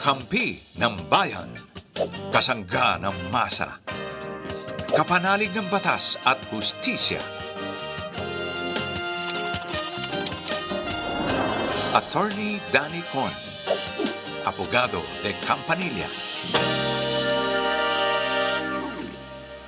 Kakampi ng bayan. Kasangga ng masa. Kapanalig ng batas at hustisya. Attorney Danny Con. Abogado de Campanilla.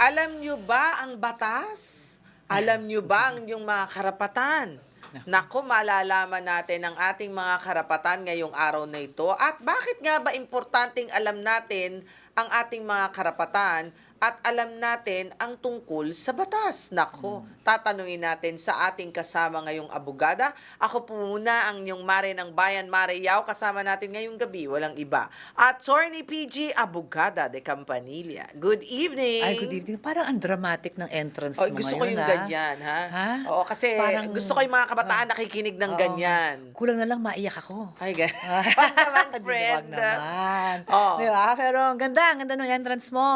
Alam nyo ba ang batas? Alam nyo ba ang inyong mga karapatan? Nako, malalaman natin ang ating mga karapatan ngayong araw na ito. At bakit nga ba importanteng alam natin ang ating mga karapatan at alam natin ang tungkol sa batas? Nako, tatanungin natin sa ating kasama ngayong abogada. Ako po muna ang inyong Mare ng Bayan, Mare Yao. Kasama natin ngayong gabi, walang iba. Attorney PG, abogada de Campanilla. Good evening! Ay, good evening. Parang ang dramatic ng entrance Oh, mo gusto ngayon, ko yung ha? ganyan, ha? Ha? Oo, kasi Parang, gusto ko yung mga kabataan nakikinig ng Oo. ganyan. Kulang na lang maiyak ako. Ay, ganyan. Wag naman, Di ba, friend. wag naman. Oo. Di ba? Pero ang ganda ng entrance mo.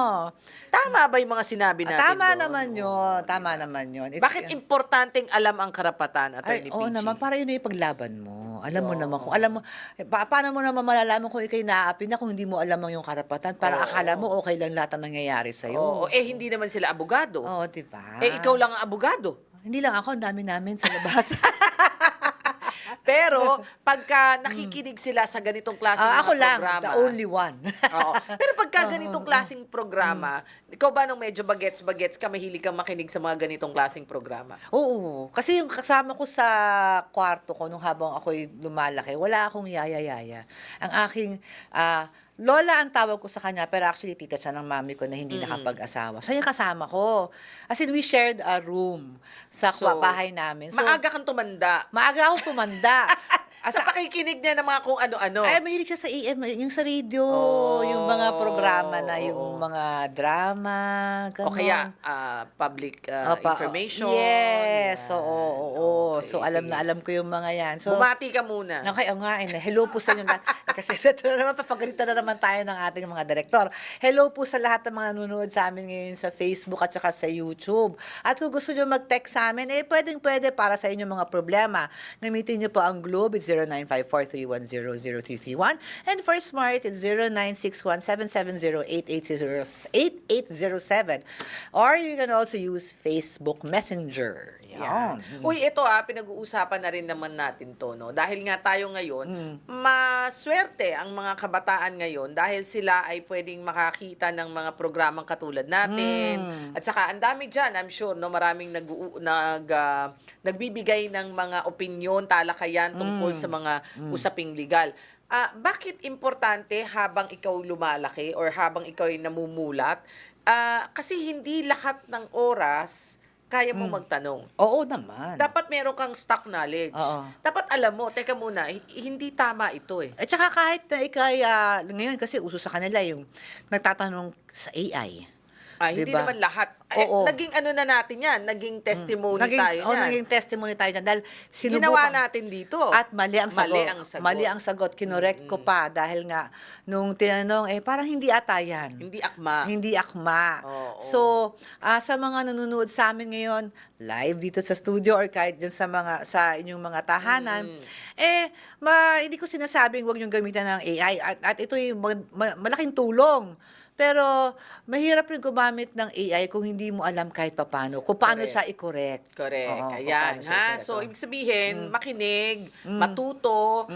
Tama ba yung mga sinabi natin Tama doon? naman yun. Tama naman yun. Bakit importanteng alam ang karapatan, Ay, Atty. oo PG? naman, para yun yung paglaban mo. Alam mo Oo. naman kung alam mo, paano mo naman malalaman kung ikay naaapi na kung hindi mo alam ang yung karapatan? Para Oo. akala mo okay lang lahat ang nangyayari sa'yo. Oo, hindi naman sila abogado. Oo, diba? Ikaw lang ang abogado. Hindi lang ako, ang dami namin sa labas. Pero, pagka nakikinig sila sa ganitong klaseng mga Ako lang, programa... the only one. Oo. Pero pagka ganitong klaseng programa, ikaw ba nung medyo bagets-bagets ka, mahilig kang makinig sa mga ganitong klaseng programa? Oo, kasi yung kasama ko sa kwarto ko nung habang ako'y lumalaki, wala akong yaya-yaya. Ang aking lola ang tawag ko sa kanya, pero actually tita siya ng mami ko na hindi nakapag-asawa. So yung kasama ko. As in, we shared a room sa bahay namin. So, Maaga kang tumanda. maaga akong tumanda. Sa pakikinig niya ng mga kung ano-ano. Ay, mahilig siya sa AM, yung sa radio, Oh, yung mga programa na oo. yung mga drama, O gano'n. kaya public information. Yes, Yan. oo. Okay, So, alam sige. na alam ko yung mga yan. So, Bumati ka muna. okay, nga, hello po sa inyo lahat. Kasi ito na naman, papagalitan na naman tayo ng ating mga direktor. Hello po sa lahat ng mga nanonood sa amin ngayon sa Facebook at saka sa YouTube. At kung gusto nyo mag-text sa amin, pwedeng-pwede para sa inyong mga problema. Gamitin nyo po ang Globe, it's 0954-310-0331. And for Smart, it's 0961-770-8807. Or you can also use Facebook Messenger. Yan. Yan. Uy, ito pinag-uusapan na rin naman natin to, no? Dahil nga tayo ngayon, maswerte ang mga kabataan ngayon dahil sila ay pwedeng makakita ng mga programang katulad natin. At saka, ang dami dyan, I'm sure, no? Maraming nagbibigay ng mga opinyon, talakayan tungkol sa mga usaping legal. Bakit importante habang ikaw lumalaki or habang ikaw ay namumulat? Kasi hindi lahat ng oras kaya mo magtanong. Oo naman. Dapat meron kang stock knowledge. Oo. Dapat alam mo, teka muna, hindi tama ito eh. At saka kahit na ikay, ngayon kasi uso sa kanila yung nagtatanong sa AI. Hindi Diba? naman lahat. Oo. Naging ano na natin yan, naging testimony tayo yan. Naging testimony tayo dyan. Dahil sinubukan. Ginawa natin dito. At mali ang sagot. Mali ang sagot. Mali ang sagot. Kinorek ko pa dahil nga, nung tinanong, parang hindi ata yan. Hindi akma. Hindi akma. Oo. So, sa mga nanonood sa amin ngayon, live dito sa studio or kahit dyan sa inyong mga tahanan, hindi ko sinasabing huwag niyong gamitan ng AI. At ito'y malaking tulong. Pero, mahirap rin gumamit ng AI kung hindi mo alam kahit paano, kung paano Correct. siya i-correct. Correct. Oo, kung Ayan, paano siya ha? i-correct. So, ibig sabihin, makinig, matuto.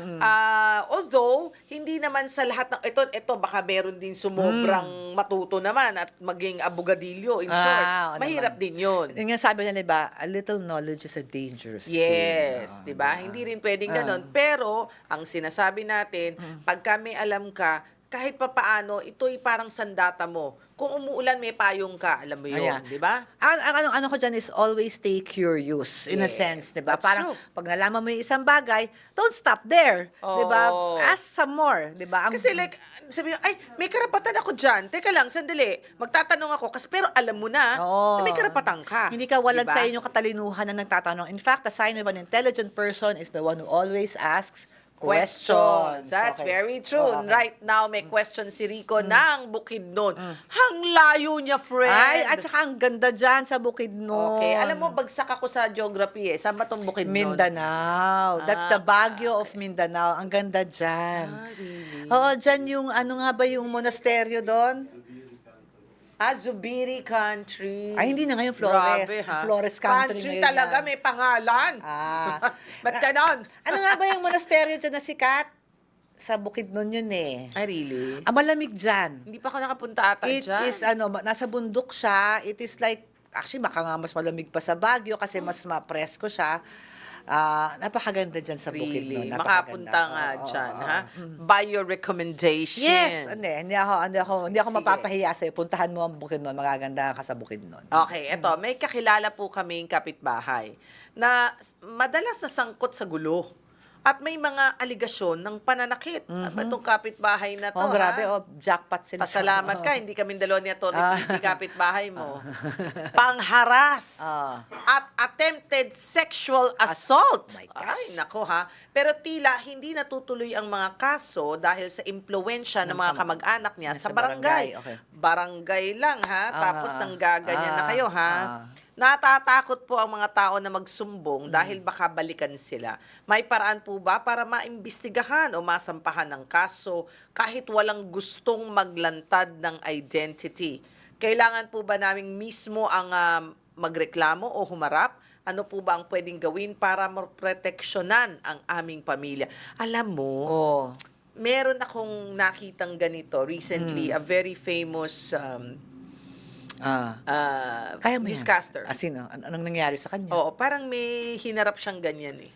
Although, hindi naman sa lahat ng... Ito, baka meron din sumobrang matuto naman at maging abogadilyo. In short, oo mahirap naman. din yun. Yung nga sabi nila, diba, a little knowledge is a dangerous thing. Yes, 'di ba? Diba? Hindi rin pwedeng ganoon. Pero ang sinasabi natin, pagka may alam ka, kahit papaano, ito'y parang sandata mo. Kung umuulan, may payong ka, alam mo 'yun, Ayan. 'di ba? Ang ano ko dyan is always stay curious, in a Yes, sense, di ba? that's Parang true. pag nalaman mo yung isang bagay, don't stop there, di ba? Oo. Ask some more, di ba? Kasi like, sabi mo, ay, may karapatan ako dyan. Teka lang, sandali. Magtatanong ako, pero alam mo na, Oo. na may karapatan ka. Hindi ka walan Diba? sa inyong katalinuhan na nagtatanong. In fact, a sign of an intelligent person is the one who always asks questions. That's Okay. very true. Oh, okay. Right now, may question si Rico ng Bukidnon. Hang layo niya, friend. Ay, at saka ang ganda dyan sa Bukidnon. Okay, alam mo, bagsak ako sa geography eh. Saan ba itong Bukidnon? Mindanao. That's the Baguio of Mindanao. Ang ganda dyan. Ah, really? Oo, dyan yung, ano nga ba yung monasteryo doon? Zubiri Country. Ay, hindi na ngayon, Flores. Grabe, ha? Flores Country ngayon talaga, yan. may pangalan. Ba't ganon? Ano nga ba yung monasteryo dyan na sikat? Sa Bukidnon yun eh. Ay, really? Malamig dyan. Hindi pa ako nakapunta ata It dyan. is, nasa bundok siya. It is like, actually, baka nga mas malamig pa sa Baguio kasi mas mapresko siya. Napakaganda dyan sa Bukidnon. Really? Napakaganda. Makapunta nga Oo, dyan, oo, ha? oo. By your recommendation. Yes, hindi ako Sige. mapapahiya sa'yo. Puntahan mo ang Bukidnon, magaganda ka sa Bukidnon. Okay, eto, may kakilala po kaming kapitbahay na madalas nasangkot sa gulo. At may mga aligasyon ng pananakit. Itong kapitbahay na to, Oh, grabe, ha? jackpot sila. Pasalamat ka, hindi kami dalawa niya to Ah. kapitbahay mo. Pangharas at attempted sexual assault. My gosh. Ay, nako ha. Pero tila hindi natutuloy ang mga kaso dahil sa impluwensya ng mga kamag-anak niya sa barangay. Okay. Barangay lang ha, tapos nanggaganyan na kayo ha. ah. Natatakot po ang mga tao na magsumbong dahil baka balikan sila. May paraan po ba para maimbestigahan o masampahan ng kaso kahit walang gustong maglantad ng identity? Kailangan po ba naming mismo ang magreklamo o humarap? Ano po ba ang pwedeng gawin para maproteksyonan ang aming pamilya? Alam mo, Oh. meron akong nakitang ganito recently, a very famous Kaya mo yan? newscaster. Sino? Anong nangyari sa kanya? Oo, parang may hinarap siyang ganyan eh.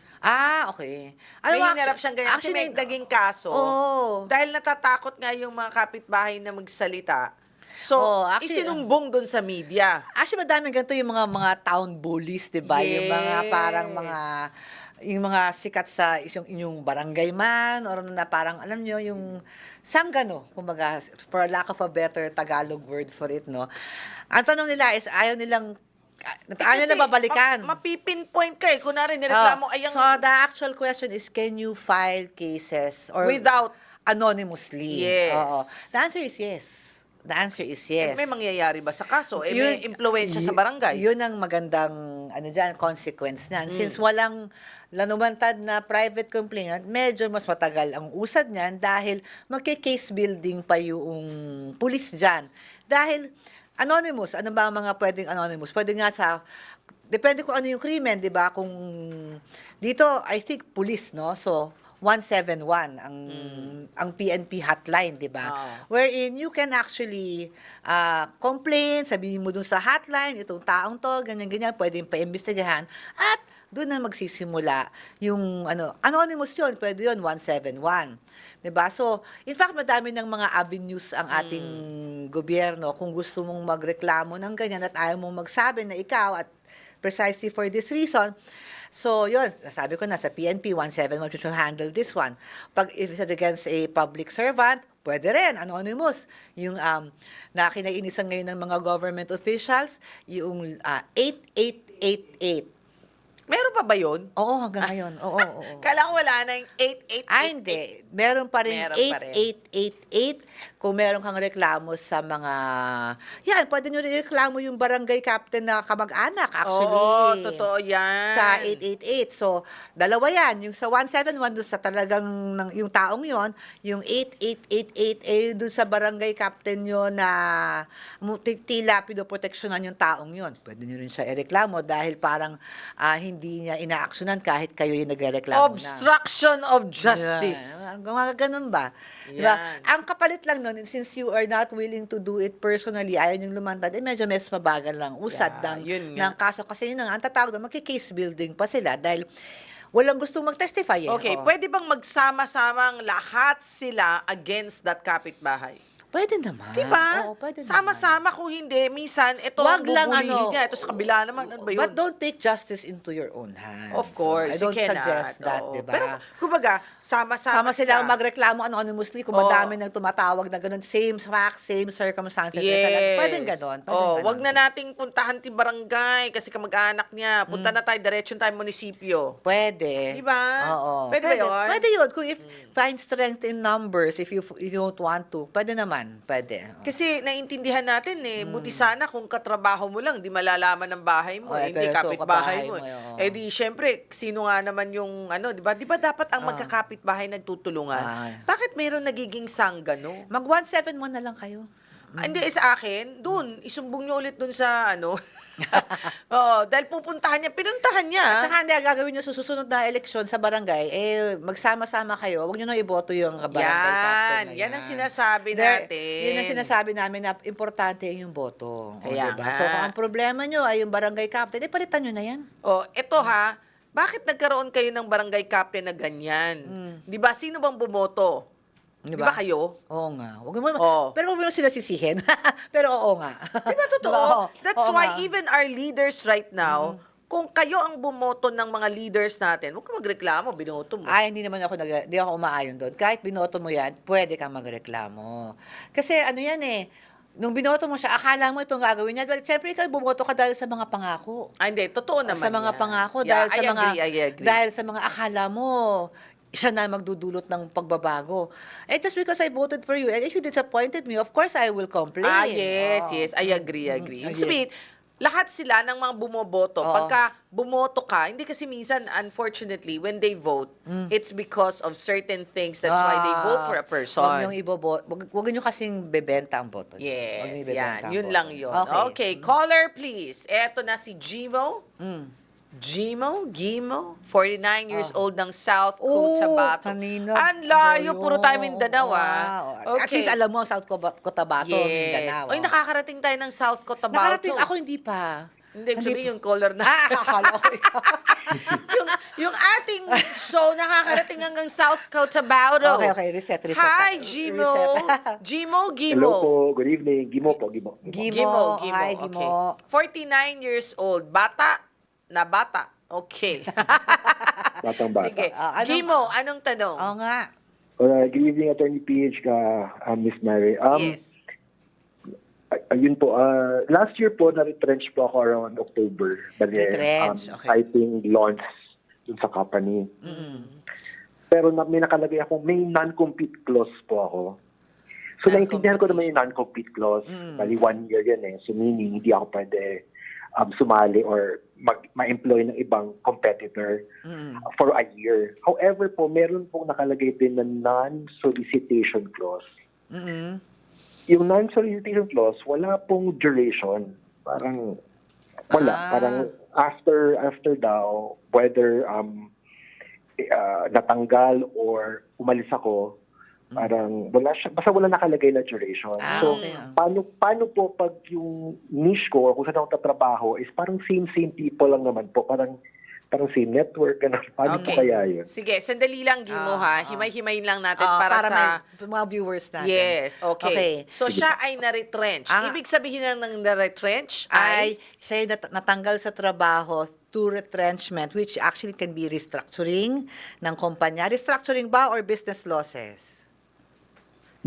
Okay. May hinarap siyang ganyan kasi may naging kaso. Oo. Dahil natatakot nga yung mga kapitbahay na magsalita. So, Oo, actually, isinumbong dun sa media. Actually, madaming ganito yung mga town bullies, di ba? Yung mga parang yung mga sikat sa inyong barangay man, or na parang, alam nyo, yung sanggano, kumbaga, for lack of a better Tagalog word for it, no? Ang tanong nila is, ayaw nilang na babalikan. Mapipinpoint ka eh. Kunwari, nireklamo ay So, the actual question is, can you file cases or Without- anonymously? Yes. Oo. The answer is yes. The answer is yes. may mangyayari ba sa kaso? May impluensya sa barangay. Yun ang magandang consequence niyan. Since walang lanumantad na private complainant, medyo mas matagal ang usad niyan dahil magke-case building pa yung pulis dyan. Dahil anonymous, ano ba ang mga pwedeng anonymous? Pwede nga depende kung ano yung krimen, di ba? Kung dito, I think police, no? So, 171 ang PNP hotline, 'di ba? Wherein you can actually complain, sabihin mo dun sa hotline, itong taong to, ganyan pwedeng paimbestigahan at doon na magsisimula yung anonymous 'yon, pwede 'yon 171. 'Di ba? So, in fact, madami ng mga avenues ang ating gobyerno kung gusto mong magreklamo ng ganyan at ayaw mong magsabi na ikaw at precisely for this reason. So, yun, sabi ko na sa PNP, 171 should handle this one. If it's against a public servant, pwede rin, anonymous. Yung na kinaiinisan ngayon ng mga government officials, yung 8888. Meron pa ba yun? Oo, hanggang ngayon. Oo. Kala ko wala na yung 8888. Hindi. Meron pa rin Meron pa rin. 8888 kung meron kang reklamo sa mga... Yan, pwede nyo rin reklamo yung barangay captain na kamag-anak, actually. Oo, totoo yan. Sa 888. So, dalawa yan. Yung sa 171, doon sa talagang yung taong yon, yung 8888, doon sa barangay captain nyo na tila pinoproteksyonan yung taong yon. Pwede nyo rin siya ireklamo dahil parang hindi niya inaaksyonan kahit kayo yung nagrereklamo Obstruction of justice. Mga ganun ba? Diba? Yan. Ang kapalit lang nun, since you are not willing to do it personally, ayaw niyong lumantad, medyo mas mabagal lang usad yun ng kaso. Kasi yun ang tatawag doon, magki-case building pa sila dahil walang gustong mag-testify. Okay, Oo. pwede bang magsama-samang lahat sila against that kapitbahay? Pwede naman. Diba? Oo, pwede Sama-sama kung hindi, minsan, ito Wag ang lang, bubulihin niya, ito sa kabila naman, ano ba yun? But don't take justice into your own hands. Of course, I don't you cannot. suggest that, Oo. diba? Pero, kumbaga, sama-sama Sama silang magreklamo anonymously kung Oo. madami nang tumatawag na ganun, same facts, same circumstances. Yes. Talaga. Pwedeng ganon. Wag na nating puntahan ti barangay kasi kamag-anak niya. Punta na tayo, diretsyon tayo munisipyo. Pwede. Diba? Oo. Pwede ba yun? Pwede yun. Kung find strength in numbers, if you don't want to, pwede naman. naman, pwede. Kasi naiintindihan natin buti sana kung katrabaho mo lang, di malalaman ng bahay mo, hindi pero so kapitbahay mo. kabahay mo, oo. Eh di, syempre, sino nga naman yung, di ba? Di ba dapat ang magkakapitbahay nagtutulungan? Ah. Bakit mayroon nagiging sanggano? Mag 171 na lang kayo. Hindi, sa akin, dun, isumbong nyo ulit dun sa, Oo, dahil pupuntahan niya, pinuntahan niya. At saka hindi, ang gagawin nyo sa susunod na eleksyon sa barangay, magsama-sama kayo. Huwag nyo na iboto yung barangay captain na Yan ang sinasabi There- natin. Yun ang sinasabi namin na importante yung boto. Kaya Diba? nga. So, kung ang problema nyo ay yung barangay captain, palitan nyo na yan. Eto bakit nagkaroon kayo ng barangay captain na ganyan? Di ba, sino bang bumoto? Di ba kayo? Oo nga. Huwag mo, Oo. Pero huwag mo sila sisihin. Pero oo nga. Di ba totoo? Diba? Oo. That's Oo why nga. even our leaders right now, kung kayo ang bumoto ng mga leaders natin, huwag ka magreklamo, binoto mo. Ay, hindi naman ako hindi ako umaayon doon. Kahit binoto mo yan, pwede kang magreklamo. Kasi ano yan nung binoto mo siya, akala mo itong gagawin niya. Well, syempre ikaw bumoto ka dahil sa mga pangako. Hindi, totoo naman Sa mga yan. pangako, Yeah, dahil sa mga I agree. dahil sa mga akala mo siya na magdudulot ng pagbabago. And just because I voted for you, and if you disappointed me, of course I will complain. Yes, I agree. Ibig yes. sabihin, lahat sila ng mga bumoboto, Oo. pagka bumoto ka, hindi kasi minsan, unfortunately, when they vote, it's because of certain things. That's why they vote for a person. Huwag niyong huwag niyo kasing bebenta ang boto. Huwag Yes, niyong ibebenta ang yun boto. lang yun. Okay, caller please. Eto na si Gimo. Gimo, 49 years old ng South Cotabato. Kanina. Ang layo, puro tayo Mindanao, Wow. At least alam mo, South Cotabato, Mindanao. Oy, nakakarating tayo ng South Cotabato. Nakarating, ako hindi pa. Hindi, sabihin yung caller na. Akala ko ikaw. yung ating show nakakarating hanggang South Cotabato. Okay, reset. Hi, Gimo. Reset. Gimo. Hello po, good evening. Gimo po, Gimo. Gimo. Hi, Gimo. Okay. 49 years old. Bata. Okay. Batang bata. Sige. Anong- Gimo, anong tanong? Oo nga. Good evening, Attorney PH ka, Miss Mary. Yes. Ayun po, last year po, na-retrench po ako around October. Retrench, okay. Citing launch dun sa company. Pero may nakalagay ako, may non-compete clause po ako. So, naintindihan ko naman yung non-compete clause. Bali, 1 year yan So, meaning, hindi ako pwede sumali or ma-employ ng ibang competitor for a year. However po, meron pong nakalagay din na non-solicitation clause. Yung non-solicitation clause, wala pong duration. Parang wala. Parang after daw, whether natanggal or umalis ako, parang wala siya, basta wala nakalagay na duration. So, okay. paano po pag yung niche ko, kung saan ako tatrabaho, is parang same people lang naman po. Parang same network. Paano po kaya yun? Sige, sandali lang, Gimo, Himay-himayin lang natin para sa... may mga viewers natin. Yes, okay. So, siya ay na-retrench. Ibig sabihin ng na-retrench ay... Siya ay natanggal sa trabaho to retrenchment, which actually can be restructuring ng kumpanya. Restructuring ba or business losses?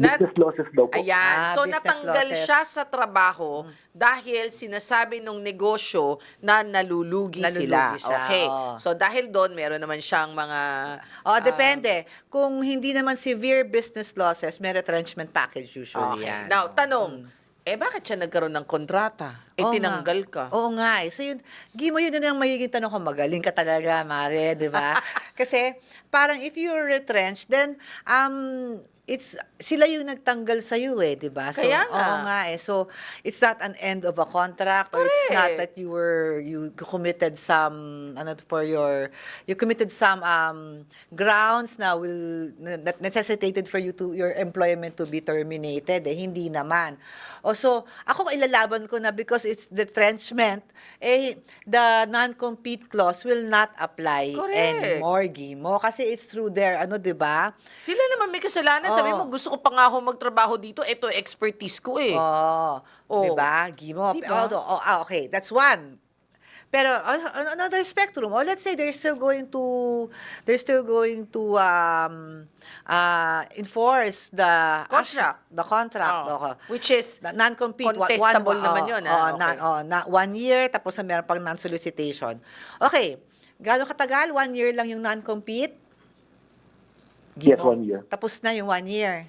Business losses daw po. Ayan. So, business natanggal losses. siya sa trabaho dahil sinasabi nung negosyo na nalulugi sila. siya, Okay. oo. So, dahil doon, meron naman siyang mga... Depende. Kung hindi naman severe business losses, may retrenchment package usually Okay. yan. Now, tanong, bakit siya nagkaroon ng kontrata? Oo Tinanggal nga. ka. Oo nga. So yun, Gimo, yun na ang magiging tanong ko, magaling ka talaga, Mare, di ba? Kasi parang if you're retrenched, then sila yung nagtanggal sa iyo di ba? So, Kaya nga. oo nga So, it's not an end of a contract or it's not Correct. that you committed some you committed some grounds that necessitated for your employment to be terminated. Hindi naman. So, ako ilalaban ko na because it's retrenchment, the non-compete clause will not apply Correct. anymore, Gimo. Kasi it's through their, di ba? Sila naman may kasalanan. Sabi mo, gusto ko pa nga ako magtrabaho dito. Ito, expertise ko Oh, Oh. 'di ba? Gimo. Diba? Okay, that's one. Pero on another spectrum, let's say they're still going to enforce the Contract. the contract. Oh. Which is non-compete. contestable naman yun. Okay. 1 year, tapos meron pang non-solicitation. Okay, gaano katagal? 1 year lang yung non-compete? Yes, Gimo. 1 year. Tapos na yung 1 year.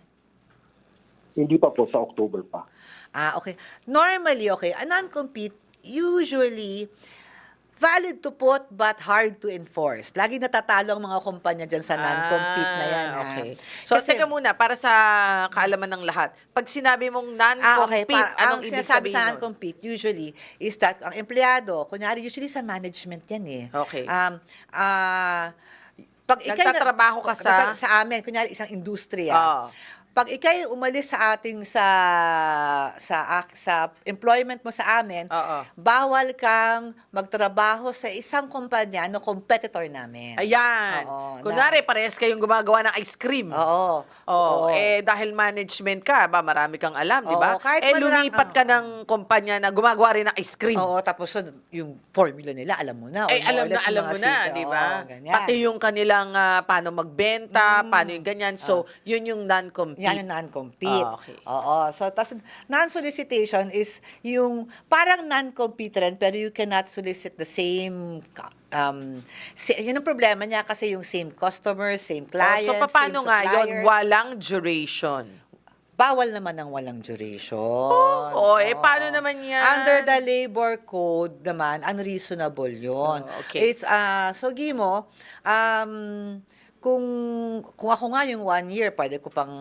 Hindi pa po, sa October pa. Okay. Normally, okay, a non-compete, usually, valid to put but hard to enforce. Lagi natatalo ang mga kumpanya dyan sa non-compete na yan. Okay. So, teka muna, para sa kaalaman ng lahat. Pag sinabi mong Okay. non-compete, anong Ang ibig sinasabi sabihin sa nun? non-compete usually is that ang empleyado, kunyari usually sa management yan eh. Okay. Pag Nagtatrabaho ka sa- sa amin, kunyari isang industriya. Oo. Pag ikay umalis sa ating sa employment mo sa amin, Oo. bawal kang magtrabaho sa isang kumpanya na competitor namin. Ayan. Oo, Kunwari, parehas kayong gumagawa ng ice cream. Oo. Oh, Oo. dahil management ka, marami kang alam, di ba? Oo, kahit man lang, Lumipat ka ng kumpanya na gumagawa rin ng ice cream. Oo, tapos yung formula nila, alam mo na. or Alam more or na less yung alam mga mo na, secret. di ba? Oo, ganyan. Pati yung kanilang paano magbenta, paano yung ganyan. So, yun yung non-compete. Yan yung non-compete. Okay. Oo. So, tas non-solicitation is yung parang non-compete rin, pero you cannot solicit the same yun ang problema niya kasi yung same customer, same client, so, paano same nga yun? supplier. Walang duration. Bawal naman ang walang duration. Paano naman yan? Under the labor code naman, unreasonable yun. Oh, okay. It's, so Gimo, kung ako nga yung 1 year, pwede ko pang,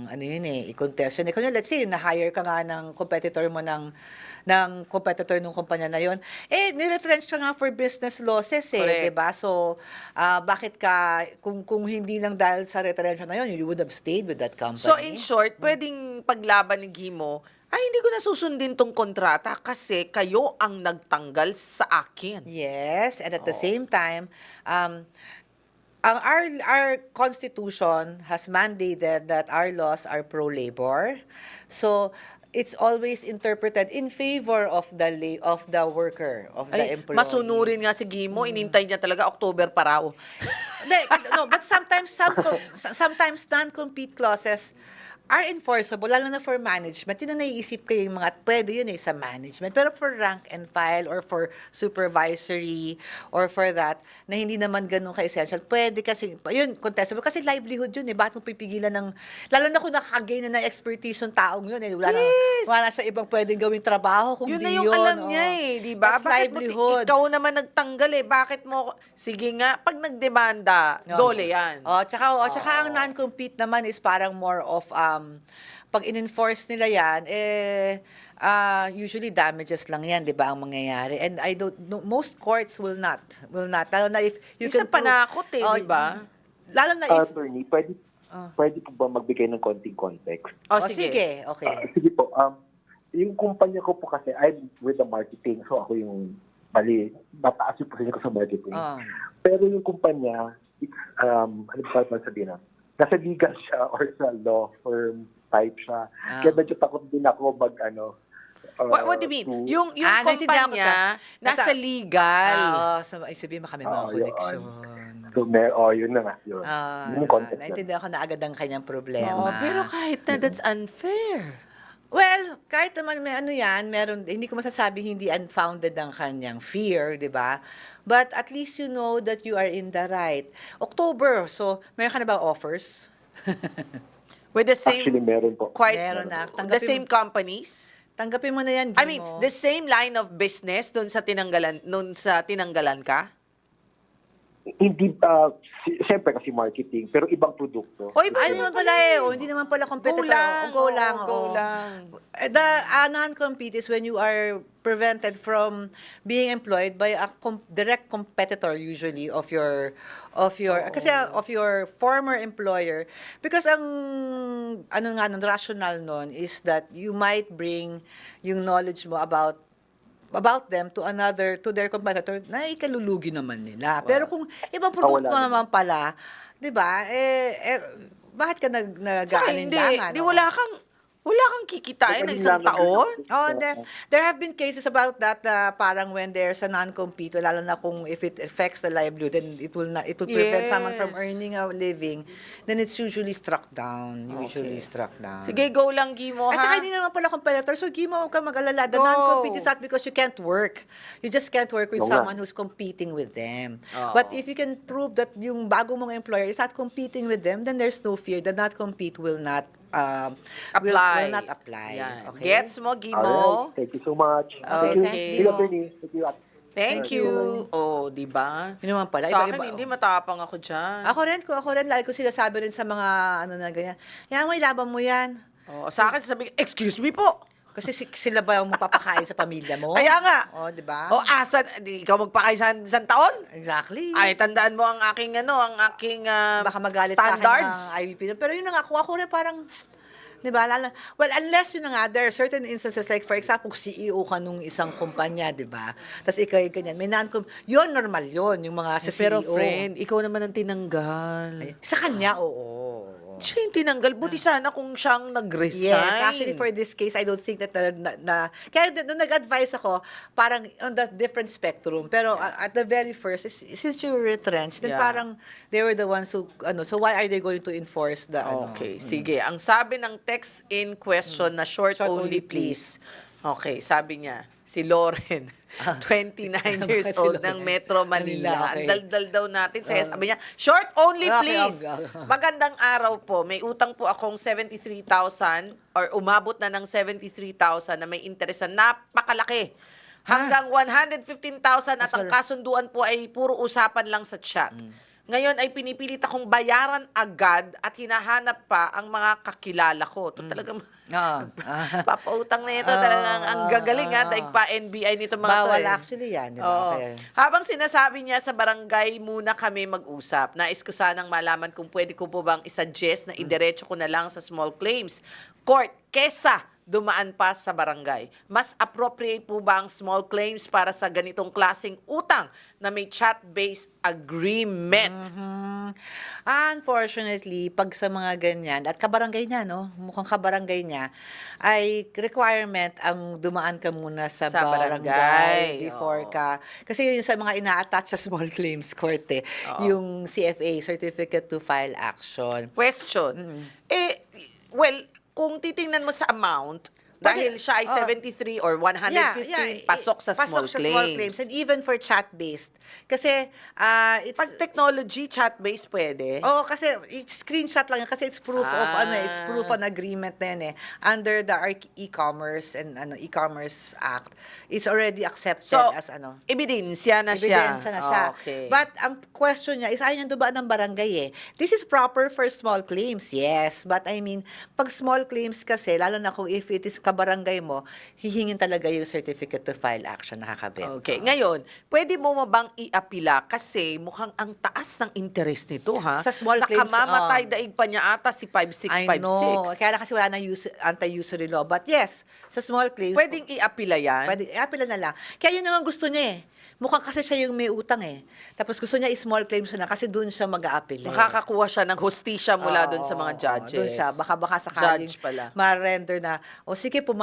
i-contest yun. Kung let's say, na-hire ka nga ng competitor mo ng competitor ng kumpanya na yun, niretrench ka nga for business losses Correct. diba? So, bakit ka, kung hindi lang dahil sa retrenchment na yun, you would have stayed with that company. So, in short, pwedeng paglaban ni Gimo, hindi ko na susundin tong kontrata kasi kayo ang nagtanggal sa akin. Yes, and at the same time, our constitution has mandated that our laws are pro-labor. So it's always interpreted in favor of the worker, of the employee. Masunurin nga si Gimo, inintay niya talaga October pa raw. No, but sometimes non-compete clauses are enforceable, lalo na for management. Yun ang naiisip ko yung mga, pwede yun sa management. Pero for rank and file or for supervisory or for that, na hindi naman ganun ka-essential, pwede kasi, yun, contestable. Kasi livelihood yun Bakit mo pipigilan ng, lalo na kung nakakagain na ng expertise yung taong yun Wala na siya ibang pwedeng gawing trabaho kung Yun di na yung yun. alam niya di ba? That's Bakit livelihood. ikaw naman nagtanggal Bakit mo, sige nga, pag nagdemanda, dole yan. Tsaka ang non-compete naman is parang more of pag in-enforce nila yan, usually damages lang yan, di ba, ang mangyayari. And I don't know, most courts will not. Lalo na if you Isang can panakot di ba? Lalo na if, Attorney, pwede po ba magbigay ng konting context? sige, okay. Sige po, yung kumpanya ko po kasi, I'm with the marketing, so ako yung, mataas yung position ko sa marketing. Pero yung kumpanya, ano ba sabihin nasa legal siya or sa law firm type siya. Kaya medyo takot din ako What do you mean? Yung naintindihan ko kumpanya, nasa legal. So, sabihin mo kami mga connection. So, yun na nga. Yun. Yung context na. Naintindihan ko na agad ang kanyang problema. Pero kahit na that's unfair. Well, kahit naman may meron, hindi ko masasabing hindi unfounded ang kanyang fear, di ba? But at least you know that you are in the right. October, so meron ka na ba offers? With the same, Actually, meron po. Meron na. the same companies? Tanggapin mo na yan, I mean, the same line of business doon sa tinanggalan ka? Hindi, siyempre kasi marketing, pero ibang produkto. Hindi naman pala hindi naman pala competitor. Go lang. The non-compete is when you are prevented from being employed by a direct competitor usually of your former employer, because ang rational nun is that you might bring yung knowledge mo about them to their competitor na ikalulugi naman nila. Pero kung ibang produkto naman pala, 'di ba? Bakit ka nag-aalinlangan? Wala kang kikitain ng isang taon? There have been cases about that, parang when there's a non-compete, lalo na kung if it affects the livelihood, then it will prevent someone from earning a living, then it's usually struck down. Sige, go lang, Gimo, At saka hindi naman pala competitor, so Gimo, huwag kang mag-alala. The Go. non-compete is not because you can't work. You just can't work with someone who's competing with them. But if you can prove that yung bago mong employer is not competing with them, then there's no fear. The non-compete will not Apply. will not apply. Yan. Okay? Gets mo, Alright, Gimo? thank you so much. Okay. Thank Thanks, you. Gimo. Thank you. Thank you. Oh, di ba? Yun naman pala. Sa Iba-iba. akin, hindi matapang ako dyan. Ako rin, lagi ko sinasabi rin sa mga ano na ganyan. Yan mo, ilaban mo yan. Oh, sa akin, sabi, excuse me po. Kasi sila ba yung magpapakain sa pamilya mo? Kaya nga. Oh, di ba? O, asan? Di, ikaw magpakain sa isang taon? Exactly. Ay, tandaan mo ang aking, Baka magalit standards. sa akin ng IVP. Pero yun na nga, ako rin parang, di ba, well, unless yun na nga, there are certain instances, like for example, CEO ka nung isang kumpanya, di ba? Tapos ikaw yung ganyan, may yun, normal yun, yung mga sa Pero CEO. friend, ikaw naman ang tinanggal. Sa kanya, oo. Siya yung tinanggal. Buti sana kung siyang nag-resign. Yes, actually for this case, I don't think that kaya nung nag-advise ako, parang on the different spectrum. Pero at the very first, since you were retrenched, then Yeah. parang they were the ones who, so why are they going to enforce the, Okay, sige. Ang sabi ng text in question na short only please. Okay, sabi niya, si Lauren, 29 years Si old Lauren. ng Metro Manila. Okay. Ang daldal daw natin. Sabi niya, short only Okay, please. okay. Magandang araw po. May utang po akong 73,000 or umabot na ng 73,000 na may interest na napakalaki. Hanggang 115,000 at ang kasunduan po ay puro usapan lang sa chat. Ngayon ay pinipilit akong bayaran agad at hinahanap pa ang mga kakilala ko. Ito talagang papautang na ito. Talagang ang gagaling daig pa NBI nito mga to. bawal actually yan, di ba? Oo. Okay. Habang sinasabi niya sa barangay muna kami mag-usap, nais ko sanang malaman kung pwede ko po bang isuggest na idiretso ko na lang sa small claims court kesa dumaan pa sa barangay. Mas appropriate po ba ang small claims para sa ganitong klaseng utang na may chat-based agreement? Unfortunately, pag sa mga ganyan, at kabarangay niya, no? Mukhang kabarangay niya, ay requirement ang dumaan ka muna sa, Sa barangay, barangay before oo. ka. Kasi yun yung sa mga ina-attach sa small claims court, yung CFA, Certificate to File Action. Question. Well, kung titingnan mo sa amount, dahil siya ay 73 or 115, pasok sa small claims. And even for chat-based. Kasi, it's... Pag technology, chat-based pwede. Oo, kasi screenshot lang yan kasi it's proof of it's proof on agreement na yan under the e-commerce and e-commerce act. It's already accepted So, as ebidensya na siya. ebidensya na siya. Okay. But ang question niya is ayaw niyang dubaan ng barangay eh. This is proper for small claims, yes. But I mean, pag small claims kasi, lalo na kung if it is kabarangay mo, hihingin talaga yung certificate to file action nakakabit. Okay. Ngayon, pwede mo bang i-apila kasi mukhang ang taas ng interest nito, ha? Sa small claims, Nakamamatay daig pa niya ata si I know. 5656. Kaya na kasi wala na anti-usury law. But yes, sa small claims, Pwedeng i-apila yan? pwede, apila na lang. Kaya yun naman gusto niya eh. Mukhang kasi siya yung may utang eh. Tapos gusto niya i-small claims na kasi doon siya mag-a-appeal. Makakakuha siya ng hustisya mula doon sa mga judges. Doon siya. Baka sakaling Judge pala. ma-render na, sige, Ito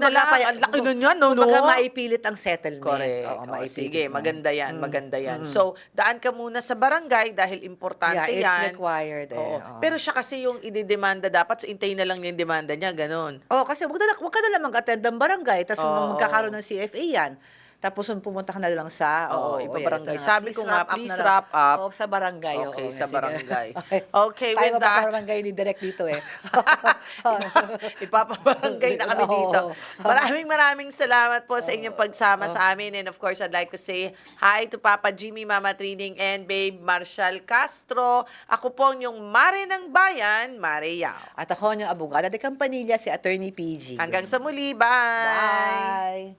na lang, ang laki nun yan, no? Kumbaga maipilit ang settlement. Correct. Oo, O, maipilit sige, na. maganda yan, maganda yan. So, daan ka muna sa barangay dahil importante Yeah, it's yan. required eh. Oo. Oo. Pero siya kasi yung ididemanda dapat, so intayin na lang yung demanda niya, ganun. Kasi wag ka na lang mag-attend ng barangay, tapos Oo. magkakaroon ng CFA yan. Tapos pumunta ka na lang sa ipabarangay. ito na. Sabi ko nga, please na lang. wrap up. Sa barangay. Okay, oo, sa sige. barangay. Okay, Tayo with that, barangay ni Direk dito eh. ipapabarangay na kami dito. Oo. Maraming salamat po sa inyong pagsama sa amin. And of course, I'd like to say hi to Papa Jimmy, Mama Trining, and Babe Marshall Castro. Ako po ang yung Mare ng Bayan, Mare Yao. At ako yung abogada de Campanilla, si Attorney PG. Hanggang sa muli, bye! Bye!